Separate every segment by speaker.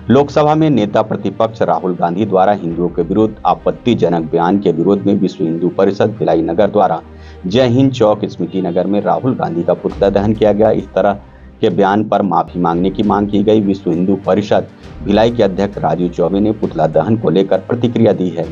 Speaker 1: लोकसभा में नेता प्रतिपक्ष राहुल गांधी द्वारा हिंदुओं के विरुद्ध आपत्तिजनक बयान के विरोध में विश्व हिंदू परिषद भिलाई नगर द्वारा जय हिंद चौक स्मृति नगर में राहुल गांधी का पुतला दहन किया गया। इस तरह के बयान पर माफी मांगने की मांग की गई। विश्व हिंदू परिषद भिलाई के अध्यक्ष राजीव चौबे ने पुतला दहन को लेकर प्रतिक्रिया दी है।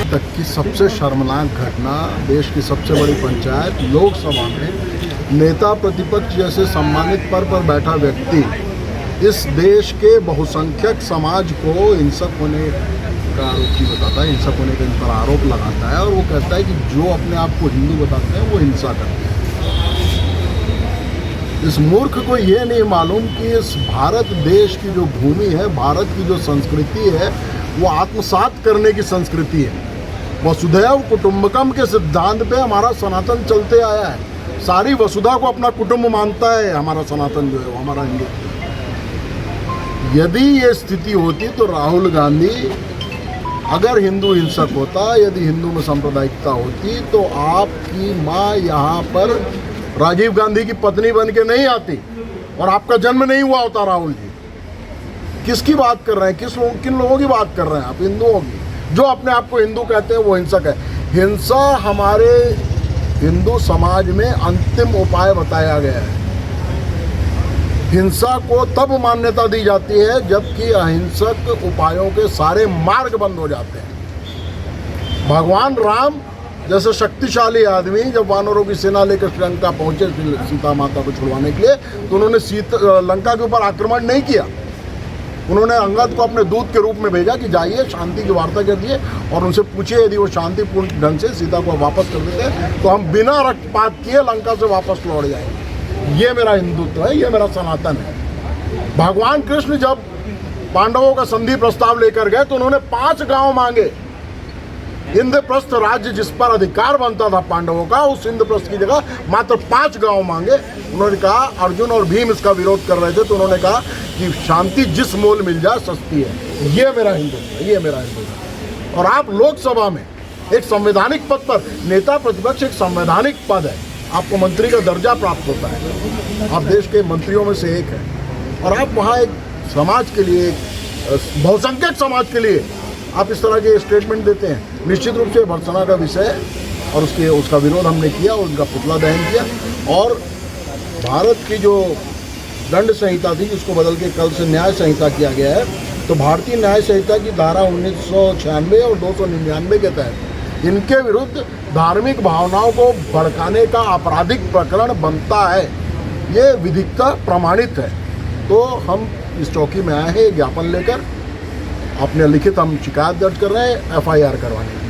Speaker 2: तक की सबसे शर्मनाक घटना, देश की सबसे बड़ी पंचायत लोकसभा में नेता प्रतिपक्ष जैसे सम्मानित पद पर बैठा व्यक्ति इस देश के बहुसंख्यक समाज को हिंसक होने का आरोपी बताता है, हिंसक होने का इन पर आरोप लगाता है और वो कहता है कि जो अपने आप को हिंदू बताते हैं वो हिंसा करते हैं। इस मूर्ख को ये नहीं मालूम कि इस भारत देश की जो भूमि है, भारत की जो संस्कृति है, वो आत्मसात करने की संस्कृति है। वसुधैव कुटुंबकम के सिद्धांत पे हमारा सनातन चलते आया है। सारी वसुधा को अपना कुटुंब मानता है हमारा सनातन जो है, वो हमारा हिंदू। यदि ये स्थिति होती तो राहुल गांधी अगर हिंदू हिंसक होता, यदि हिंदू में सांप्रदायिकता होती, तो आपकी माँ यहाँ पर राजीव गांधी की पत्नी बन के नहीं आती और आपका जन्म नहीं हुआ होता। राहुल जी किसकी बात कर रहे हैं? किन लोगों की बात कर रहे हैं आप? हिंदुओं की। जो अपने आप को हिंदू कहते हैं वो हिंसक है। हिंसा हमारे हिंदू समाज में अंतिम उपाय बताया गया है। हिंसा को तब मान्यता दी जाती है जबकि अहिंसक उपायों के सारे मार्ग बंद हो जाते हैं। भगवान राम जैसे शक्तिशाली आदमी जब वानरों की सेना लेकर श्रीलंका पहुंचे सीता माता को छुड़वाने के लिए, तो उन्होंने लंका के ऊपर आक्रमण नहीं किया। उन्होंने अंगद को अपने दूत के रूप में भेजा कि जाइए शांति की वार्ता करिए और उनसे पूछिए यदि वो शांतिपूर्ण ढंग से सीता को वापस कर देते तो हम बिना रक्तपात किए लंका से वापस लौट जाएंगे। ये मेरा हिंदुत्व है, ये मेरा सनातन है। भगवान कृष्ण जब पांडवों का संधि प्रस्ताव लेकर गए तो उन्होंने 5 गांव मांगे। इंद्रप्रस्थ राज्य जिस पर अधिकार बनता था पांडवों का, उस इंद्रप्रस्थ की जगह मात्र 5 गांव मांगे। उन्होंने कहा, अर्जुन और भीम इसका विरोध कर रहे थे, तो उन्होंने कहा कि शांति जिस मोल मिल जाए सस्ती है। ये मेरा हिंदुत्व है, ये मेरा हिंदुत्व है। और आप लोकसभा में एक संवैधानिक पद पर, नेता प्रतिपक्ष एक संवैधानिक पद है, आपको मंत्री का दर्जा प्राप्त होता है, आप देश के मंत्रियों में से एक है और आप वहाँ एक समाज के लिए, बहुसंख्यक समाज के लिए आप इस तरह के स्टेटमेंट देते हैं। निश्चित रूप से भर्त्सना का विषय है और उसका विरोध हमने किया और उनका पुतला दहन किया। और भारत की जो दंड संहिता थी जिसको बदल के कल से न्याय संहिता किया गया है, तो भारतीय न्याय संहिता की धारा 1996 और 299 के तहत इनके विरुद्ध धार्मिक भावनाओं को भड़काने का आपराधिक प्रकरण बनता है। ये विधिकता प्रमाणित है। तो हम इस चौकी में आए हैं ज्ञापन लेकर, अपने लिखित हम शिकायत दर्ज कर रहे हैं FIR करवाने।